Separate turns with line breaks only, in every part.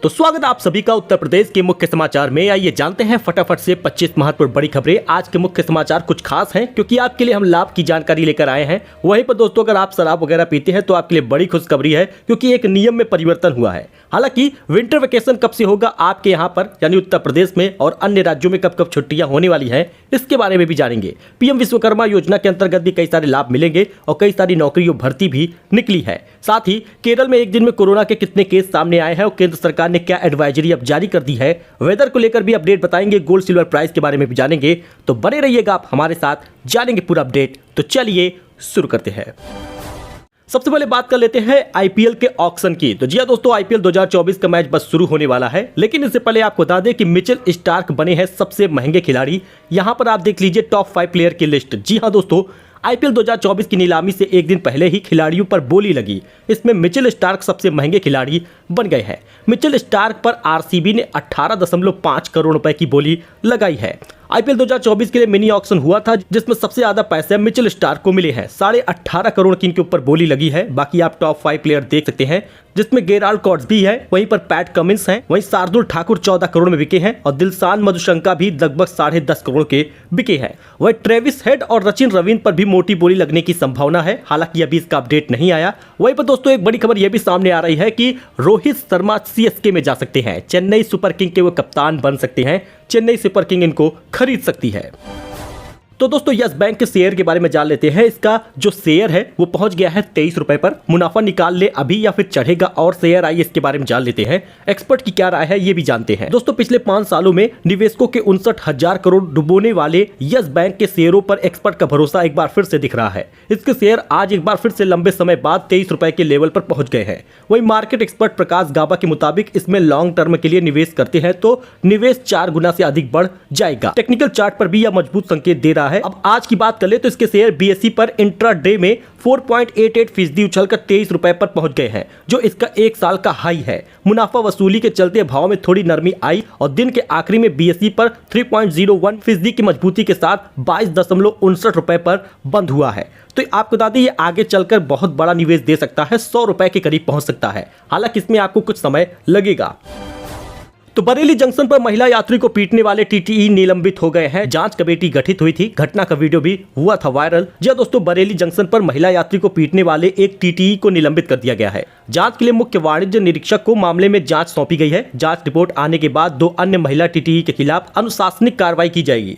तो स्वागत है आप सभी का उत्तर प्रदेश के मुख्य समाचार में। आइए जानते हैं फटाफट से 25 महत्वपूर्ण बड़ी खबरें। आज के मुख्य समाचार कुछ खास हैं क्योंकि आपके लिए हम लाभ की जानकारी लेकर आए हैं। वहीं पर दोस्तों अगर आप शराब वगैरह पीते हैं तो आपके लिए बड़ी खुशखबरी है क्योंकि एक नियम में परिवर्तन हुआ है। हालांकि विंटर वेकेशन कब से होगा आपके यहाँ पर यानी उत्तर प्रदेश में और अन्य राज्यों में कब कब छुट्टियां होने वाली हैं इसके बारे में भी जानेंगे। पीएम विश्वकर्मा योजना के अंतर्गत भी कई सारे लाभ मिलेंगे और कई सारी नौकरियों भर्ती भी निकली है। साथ ही केरल में एक दिन में कोरोना के कितने केस सामने आए हैं और केंद्र सरकार ने क्या एडवाइजरी अब जारी कर दी है। वेदर को लेकर भी अपडेट बताएंगे, गोल्ड सिल्वर प्राइस के बारे में भी जानेंगे। तो बने रहिएगा आप हमारे साथ, जानेंगे पूरा अपडेट। तो चलिए शुरू करते हैं। सबसे पहले बात कर लेते हैं आईपीएल के ऑक्शन की। तो जी हां दोस्तों, आईपीएल 2024 का मैच बस शुरू होने वाला है, लेकिन इससे पहले आपको बता दें कि मिचेल स्टार्क बने हैं सबसे महंगे खिलाड़ी। यहां पर आप देख लीजिए टॉप 5 प्लेयर की लिस्ट। जी हां दोस्तों, आईपीएल 2024 की नीलामी से एक दिन पहले ही खिलाड़ियों पर बोली लगी। इसमें मिचेल स्टार्क सबसे महंगे खिलाड़ी बन गए हैं। मिचेल स्टार्क पर आरसीबी ने 18.5 करोड़ रुपए की बोली लगाई है। आईपीएल 2024 के लिए मिनी ऑक्शन हुआ था जिसमें सबसे ज्यादा पैसे मिचेल स्टार्क को मिले हैं। 18.5 करोड़ की इनके ऊपर बोली लगी है। बाकी आप टॉप 5 प्लेयर देख सकते हैं जिसमें गेराल्ड कॉर्ट्स भी है, वहीं पर पैट कमिंस हैं, वहीं शार्दुल ठाकुर 14 करोड़ में बिके हैं और दिलशान मधुशंका भी लगभग 10.5 करोड़ के बिके हैं। वहीं ट्रेविस हेड और सचिन रवीन पर भी मोटी बोली लगने की संभावना है, हालांकि अभी इसका अपडेट नहीं आया। वहीं पर दोस्तों एक बड़ी खबर यह भी सामने आ रही है कि रोहित शर्मा सीएसके में जा सकते हैं। चेन्नई सुपर किंग के वो कप्तान बन सकते हैं। चेन्नई सुपर किंग इनको खरीद सकती है। तो दोस्तों यस बैंक के शेयर के बारे में जान लेते हैं। इसका जो शेयर है वो पहुंच गया है 23 रुपए पर। मुनाफा निकाल ले अभी या फिर चढ़ेगा और शेयर, आइए इसके बारे में जान लेते हैं। एक्सपर्ट की क्या राय है ये भी जानते हैं। दोस्तों पिछले 5 सालों में निवेशकों के 59,000 करोड़ डुबोने वाले यस बैंक के शेयरों पर एक्सपर्ट का भरोसा एक बार फिर से दिख रहा है। इसके शेयर आज एक बार फिर से लंबे समय बाद 23 रुपए के लेवल पर पहुंच गए हैं। वही मार्केट एक्सपर्ट प्रकाश गाबा के मुताबिक इसमें लॉन्ग टर्म के लिए निवेश करते हैं तो निवेश 4 गुना से अधिक बढ़ जाएगा। टेक्निकल चार्ट पर भी यह मजबूत संकेत दे रहा है। अब आज की बात कर ले तो इसके शेयर बीएसई पर इंट्राडे में 4.88% उछलकर 23 रुपए पर पहुंच गए हैं, जो इसका एक साल का हाई है। मुनाफा वसूली के चलते भाव में थोड़ी नरमी आई और दिन के आखिरी में बीएसई पर 3.01% की मजबूती के साथ 22.59 रुपए पर बंद हुआ है। तो आपको बता दें ये आगे चलकर बहुत बड़ा निवेश दे सकता है, 100 रुपए के करीब पहुंच सकता है। हालांकि इसमें आपको कुछ समय लगेगा। तो बरेली जंक्शन पर महिला यात्री को पीटने वाले टीटीई निलंबित हो गए हैं। जांच कमेटी गठित हुई थी। घटना का वीडियो भी हुआ था वायरल। जी दोस्तों, बरेली जंक्शन पर महिला यात्री को पीटने वाले एक टीटीई को निलंबित कर दिया गया है। जांच के लिए मुख्य वाणिज्य निरीक्षक को मामले में जांच सौंपी गई है। जांच रिपोर्ट आने के बाद 2 अन्य महिला टीटीई के खिलाफ अनुशासनिक कार्रवाई की जाएगी।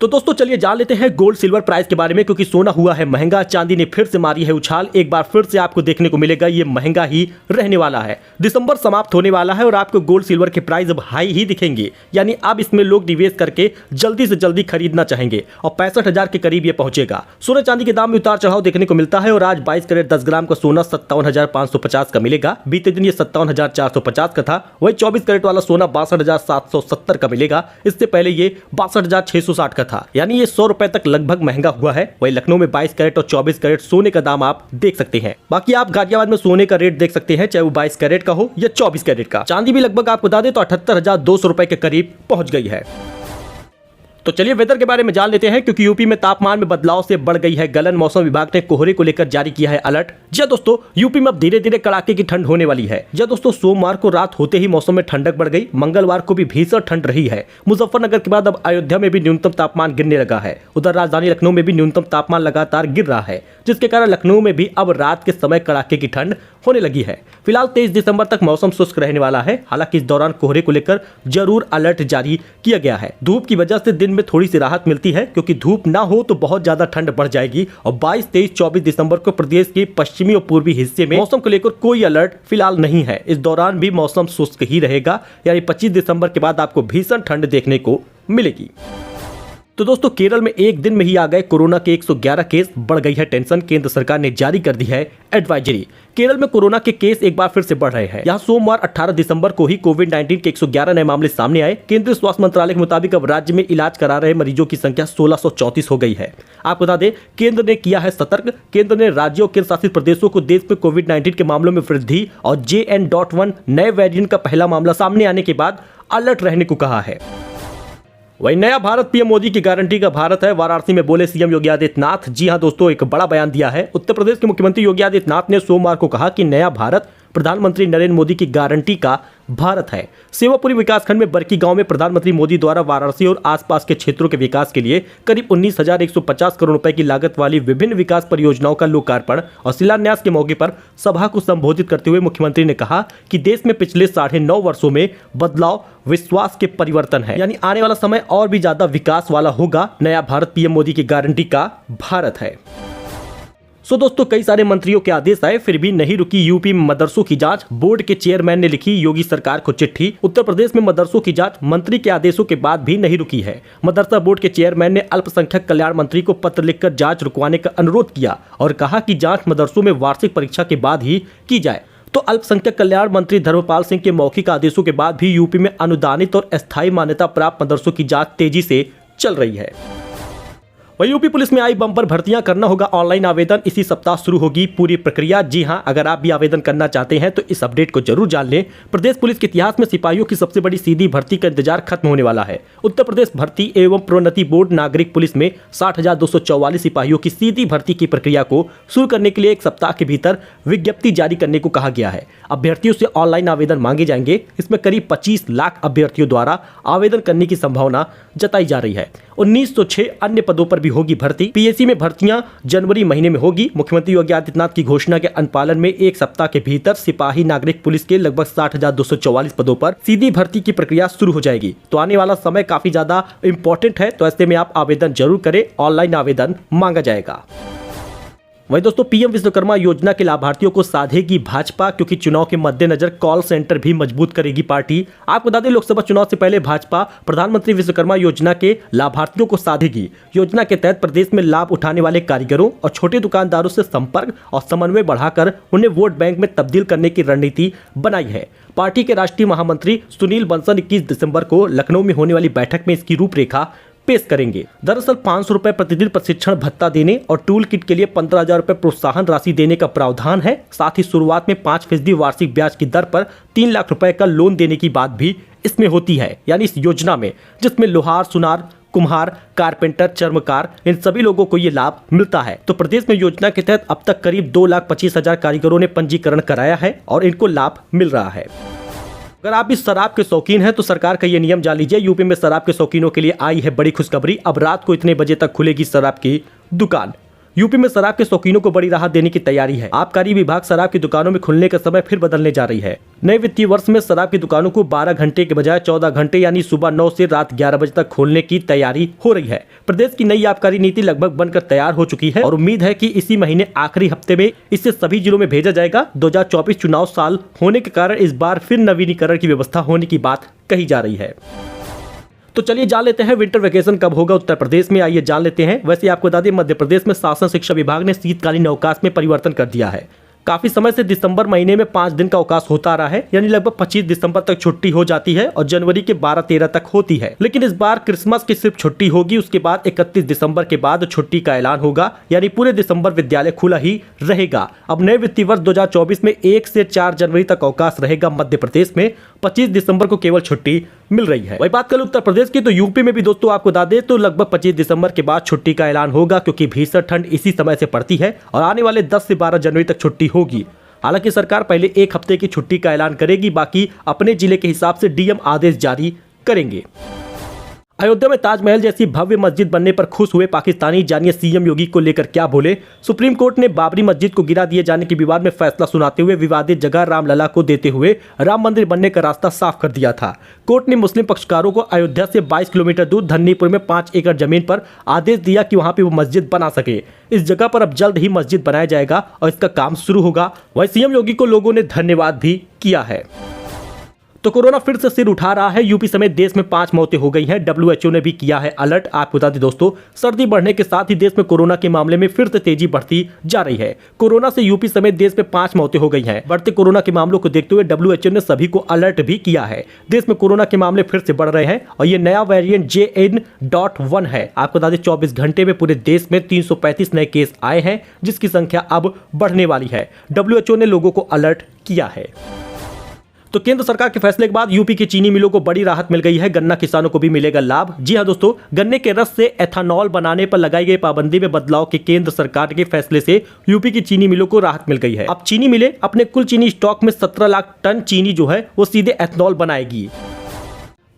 तो दोस्तों चलिए जान लेते हैं गोल्ड सिल्वर प्राइस के बारे में, क्योंकि सोना हुआ है महंगा, चांदी ने फिर से मारी है उछाल। एक बार फिर से आपको देखने को मिलेगा ये महंगा ही रहने वाला है। दिसंबर समाप्त होने वाला है और आपको गोल्ड सिल्वर के प्राइस अब हाई ही दिखेंगे, यानी अब इसमें लोग निवेश करके जल्दी से जल्दी खरीदना चाहेंगे और 65,000 के करीब ये पहुंचेगा। सोना चांदी के दाम में उतार चढ़ाव देखने को मिलता है और आज 22 कैरेट 10 ग्राम का सोना 57,550 का मिलेगा। बीते दिन ये 57,450 का था। वही 24 कैरेट वाला सोना 62,770 का मिलेगा। इससे पहले ये 62,660 का था, यानी ये 100 रुपए तक लगभग महंगा हुआ है। वही लखनऊ में 22 कैरेट और 24 कैरेट सोने का दाम आप देख सकते हैं। बाकी आप गाजियाबाद में सोने का रेट देख सकते हैं, चाहे वो 22 कैरेट का हो या 24 कैरेट का। चांदी भी लगभग आपको बता दें तो 78,200 रुपए के करीब पहुंच गई है। तो चलिए वेदर के बारे में जान लेते हैं, क्योंकि यूपी में तापमान में बदलाव से बढ़ गई है गलन। मौसम विभाग ने कोहरे को लेकर जारी किया है अलर्ट। जी दोस्तों, यूपी में अब धीरे धीरे कड़ाके की ठंड होने वाली है। जी दोस्तों, सोमवार को रात होते ही मौसम में ठंडक बढ़ गई। मंगलवार को भी भीषण ठंड रही है। मुजफ्फरनगर के बाद अब अयोध्या में भी न्यूनतम तापमान गिरने लगा है। उधर राजधानी लखनऊ में भी न्यूनतम तापमान लगातार गिर रहा है, जिसके कारण लखनऊ में भी अब रात के समय कड़ाके की ठंड होने लगी है। फिलहाल 23 दिसंबर तक मौसम शुष्क रहने वाला है। हालांकि इस दौरान कोहरे को लेकर जरूर अलर्ट जारी किया गया है। धूप की वजह से दिन में थोड़ी सी राहत मिलती है, क्योंकि धूप ना हो तो बहुत ज्यादा ठंड बढ़ जाएगी। और 22, 23, 24 दिसंबर को प्रदेश के पश्चिमी और पूर्वी हिस्से में मौसम को लेकर कोई अलर्ट फिलहाल नहीं है। इस दौरान भी मौसम शुष्क ही रहेगा, यानी 25 दिसंबर के बाद आपको भीषण ठंड देखने को मिलेगी। तो दोस्तों केरल में एक दिन में ही आ गए कोरोना के 111 केस, बढ़ गई है टेंशन। केंद्र सरकार ने जारी कर दी है एडवाइजरी। केरल में कोरोना के केस एक बार फिर से बढ़ रहे हैं। यहाँ सोमवार 18 दिसंबर को ही कोविड-19 के 111 नए मामले सामने आए। केंद्रीय स्वास्थ्य मंत्रालय के मुताबिक अब राज्य में इलाज करा रहे मरीजों की संख्या 1634 हो गई है। आपको बता दें केंद्र ने किया है सतर्क। केंद्र ने राज्यों और केंद्र शासित प्रदेशों को देश में कोविड-19 के मामलों में वृद्धि और JN.1 नए वेरिएंट का पहला मामला सामने आने के बाद अलर्ट रहने को कहा है। वही नया भारत पीएम मोदी की गारंटी का भारत है, वाराणसी में बोले सीएम योगी आदित्यनाथ। जी हां दोस्तों, एक बड़ा बयान दिया है। उत्तर प्रदेश के मुख्यमंत्री योगी आदित्यनाथ ने सोमवार को कहा कि नया भारत प्रधानमंत्री नरेंद्र मोदी की गारंटी का भारत है। सेवापुरी विकासखंड में बरकी गांव में प्रधानमंत्री मोदी द्वारा वाराणसी और आसपास के क्षेत्रों के विकास के लिए करीब 19,150 करोड़ रुपए की लागत वाली विभिन्न विकास परियोजनाओं का लोकार्पण और शिलान्यास के मौके पर सभा को संबोधित करते हुए मुख्यमंत्री ने कहा कि देश में पिछले 9.5 वर्षों में बदलाव विश्वास के परिवर्तन है, यानी आने वाला समय और भी ज्यादा विकास वाला होगा। नया भारत पीएम मोदी की गारंटी का भारत है। दोस्तों, कई सारे मंत्रियों के आदेश आए फिर भी नहीं रुकी यूपी में मदरसों की जांच। बोर्ड के चेयरमैन ने लिखी योगी सरकार को चिट्ठी। उत्तर प्रदेश में मदरसों की जांच मंत्री के आदेशों के बाद भी नहीं रुकी है। मदरसा बोर्ड के चेयरमैन ने अल्पसंख्यक कल्याण मंत्री को पत्र लिखकर जांच रुकवाने का अनुरोध किया और कहा कि जांच मदरसों में वार्षिक परीक्षा के बाद ही की जाए। तो अल्पसंख्यक कल्याण मंत्री धर्मपाल सिंह के मौखिक आदेशों के बाद भी यूपी में अनुदानित और अस्थायी मान्यता प्राप्त मदरसों की जांच तेजी से चल रही है। वहीं यूपी पुलिस में आई बम्पर भर्तियां, करना होगा ऑनलाइन आवेदन। इसी सप्ताह शुरू होगी पूरी प्रक्रिया। जी हां, अगर आप भी आवेदन करना चाहते हैं तो इस अपडेट को जरूर जान लें। प्रदेश पुलिस के इतिहास में सिपाहियों की सबसे बड़ी सीधी भर्ती का इंतजार खत्म होने वाला है। उत्तर प्रदेश भर्ती एवं प्रोन्नति बोर्ड नागरिक पुलिस में 60,244 सिपाहियों की सीधी भर्ती की प्रक्रिया को शुरू करने के लिए 1 सप्ताह के भीतर विज्ञप्ति जारी करने को कहा गया है। अभ्यर्थियों से ऑनलाइन आवेदन मांगे जाएंगे। इसमें करीब 25 लाख अभ्यर्थियों द्वारा आवेदन करने की संभावना जताई जा रही है। 1906 अन्य पदों पर भी होगी भर्ती। पीएससी में भर्तियां जनवरी महीने में होगी। मुख्यमंत्री योगी आदित्यनाथ की घोषणा के अनुपालन में 1 सप्ताह के भीतर सिपाही नागरिक पुलिस के लगभग 60,244 पदों पर सीधी भर्ती की प्रक्रिया शुरू हो जाएगी। तो आने वाला समय काफी ज्यादा इंपॉर्टेंट है, तो ऐसे में आप आवेदन जरूर करें। ऑनलाइन आवेदन मांगा जाएगा। वहीं दोस्तों, पीएम विश्वकर्मा योजना के लाभार्थियों को साधेगी भाजपा, क्योंकि चुनाव के मद्देनजर कॉल सेंटर भी मजबूत करेगी पार्टी। आपको बता दें, लोकसभा चुनाव से पहले भाजपा प्रधानमंत्री विश्वकर्मा योजना के लाभार्थियों को साधेगी। योजना के तहत प्रदेश में लाभ उठाने वाले कारीगरों और छोटे दुकानदारों से संपर्क और समन्वय बढ़ाकर उन्हें वोट बैंक में तब्दील करने की रणनीति बनाई है। पार्टी के राष्ट्रीय महामंत्री सुनील बंसल 21 दिसंबर को लखनऊ में होने वाली बैठक में इसकी रूपरेखा पेश करेंगे। दरअसल 500 रुपए प्रतिदिन प्रशिक्षण भत्ता देने और टूल किट के लिए 15,000 रुपए प्रोत्साहन राशि देने का प्रावधान है। साथ ही शुरुआत में 5% वार्षिक ब्याज की दर पर 3 लाख रुपए का लोन देने की बात भी इसमें होती है, यानी इस योजना में, जिसमें लोहार, सुनार, कुम्हार, कारपेंटर, चर्मकार, इन सभी लोगों को ये लाभ मिलता है। तो प्रदेश में योजना के तहत अब तक करीब 2,25,000 कारीगरों ने पंजीकरण कराया है और इनको लाभ मिल रहा है। अगर आप इस शराब के शौकीन हैं तो सरकार का ये नियम जान लीजिए। यूपी में शराब के शौकीनों के लिए आई है बड़ी खुशखबरी। अब रात को इतने बजे तक खुलेगी शराब की दुकान। यूपी में शराब के शौकीनों को बड़ी राहत देने की तैयारी है। आबकारी विभाग शराब की दुकानों में खुलने का समय फिर बदलने जा रही है। नए वित्तीय वर्ष में शराब की दुकानों को 12 घंटे के बजाय 14 घंटे यानी सुबह 9 से रात 11 बजे तक खोलने की तैयारी हो रही है। प्रदेश की नई आबकारी नीति लगभग बनकर तैयार हो चुकी है और उम्मीद है कि इसी महीने आखिरी हफ्ते में इसे सभी जिलों में भेजा जाएगा। 2024 चुनाव साल होने के कारण इस बार फिर नवीनीकरण की व्यवस्था होने की बात कही जा रही है। तो चलिए जान लेते हैं विंटर वेकेशन कब होगा उत्तर प्रदेश में, आइए जान लेते हैं। वैसे आपको बता दें, मध्य प्रदेश में शासन शिक्षा विभाग ने शीतकालीन अवकाश में परिवर्तन कर दिया है। काफी समय से दिसंबर महीने में 5 दिन का अवकाश होता आ रहा है, यानी लगभग 25 दिसंबर तक छुट्टी हो जाती है और जनवरी के 12-13 तक होती है। लेकिन इस बार क्रिसमस की सिर्फ छुट्टी होगी, उसके बाद 31 दिसंबर के बाद छुट्टी का ऐलान होगा, यानी पूरे दिसंबर विद्यालय खुला ही रहेगा। अब नए वित्तीय वर्ष 2024 में 1 से 4 जनवरी तक अवकाश रहेगा मध्य प्रदेश में। 25 दिसंबर को केवल छुट्टी मिल रही है। वही बात करें उत्तर प्रदेश की, तो यूपी में भी दोस्तों आपको बता दें तो लगभग 25 दिसंबर के बाद छुट्टी का ऐलान होगा, क्योंकि भीषण ठंड इसी समय से पड़ती है और आने वाले 10 से 12 जनवरी तक छुट्टी होगी। हालांकि सरकार पहले 1 हफ्ते की छुट्टी का ऐलान करेगी, बाकी अपने जिले के हिसाब से डीएम आदेश जारी करेंगे। अयोध्या में ताजमहल जैसी भव्य मस्जिद बनने पर खुश हुए पाकिस्तानी, जानिए सीएम योगी को लेकर क्या बोले। सुप्रीम कोर्ट ने बाबरी मस्जिद को गिरा दिए जाने के विवाद में फैसला सुनाते हुए विवादित जगह रामलला को देते हुए राम मंदिर बनने का रास्ता साफ कर दिया था। कोर्ट ने मुस्लिम पक्षकारों को अयोध्या से 22 किलोमीटर दूर धन्नीपुर में 5 एकड़ जमीन पर आदेश दिया कि वहां पर वो मस्जिद बना सके। इस जगह पर अब जल्द ही मस्जिद बनाया जाएगा और इसका काम शुरू होगा। वहीं सीएम योगी को लोगों ने धन्यवाद भी किया है। तो कोरोना फिर से सिर उठा रहा है। यूपी समेत देश में 5 मौतें हो गई हैं। WHO ने भी किया है अलर्ट। आपको बता दें दोस्तों, सर्दी बढ़ने के साथ ही देश में कोरोना के मामले में फिर से तेजी बढ़ती जा रही है। कोरोना से यूपी समेत देश में 5 मौतें हो गई हैं। बढ़ते कोरोना के मामलों को देखते हुए WHO ने सभी को अलर्ट भी किया है। देश में कोरोना के मामले फिर से बढ़ रहे हैं और ये नया वेरिएंट JN.1 है। आपको बता दें 24 घंटे में पूरे देश में 335 नए केस आए हैं, जिसकी संख्या अब बढ़ने वाली है। WHO ने लोगों को अलर्ट किया है। तो केंद्र सरकार के फैसले के बाद यूपी की चीनी मिलों को बड़ी राहत मिल गई है, गन्ना किसानों को भी मिलेगा लाभ। जी हां दोस्तों, गन्ने के रस से एथेनॉल बनाने पर लगाई गई पाबंदी में बदलाव के केंद्र सरकार के फैसले से यूपी की चीनी मिलों को राहत मिल गई है। अब चीनी मिलें अपने कुल चीनी स्टॉक में 17 लाख टन चीनी जो है वो सीधे एथेनॉल बनाएगी।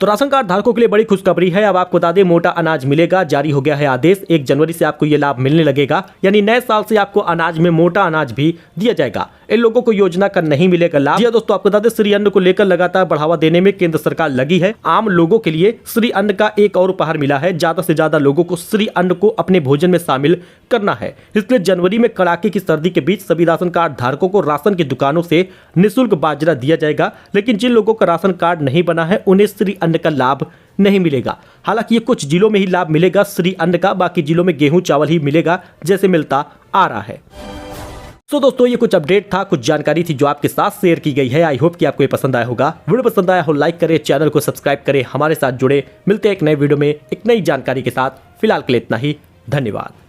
तो राशन कार्ड धारकों के लिए बड़ी खुशखबरी है। अब आपको बता दें, मोटा अनाज मिलेगा, जारी हो गया है आदेश। 1 जनवरी से आपको ये लाभ मिलने लगेगा, यानी नए साल से आपको अनाज में मोटा अनाज भी दिया जाएगा। इन लोगों को योजना का नहीं मिलेगा लाभ। जी दोस्तों, आपको बता दें, श्री अन्न को लेकर लगातार बढ़ावा देने में केंद्र सरकार लगी है। आम लोगों के लिए श्री अन्न का एक और उपहार मिला है। ज्यादा से ज्यादा लोगों को श्री अन्न को अपने भोजन में शामिल करना है। इसलिए जनवरी में कड़ाके की सर्दी के बीच सभी राशन कार्ड धारकों को राशन की दुकानों से निःशुल्क बाजरा दिया जाएगा। लेकिन जिन लोगों का राशन कार्ड नहीं बना है उन्हें श्री अन्न का लाभ नहीं मिलेगा। हालांकि ये कुछ जिलों में ही लाभ मिलेगा श्री अन्न का, बाकी जिलों में गेहूं चावल ही मिलेगा जैसे मिलता आ रहा है। तो दोस्तों, ये कुछ अपडेट था, कुछ जानकारी थी जो आपके साथ शेयर की गई है। आई होप कि आपको ये पसंद आया होगा। वीडियो पसंद आया हो लाइक करें, चैनल को सब्सक्राइब करें, हमारे साथ जुड़े। मिलते हैं एक नए वीडियो में एक नई जानकारी के साथ। फिलहाल के लिए इतना ही, धन्यवाद।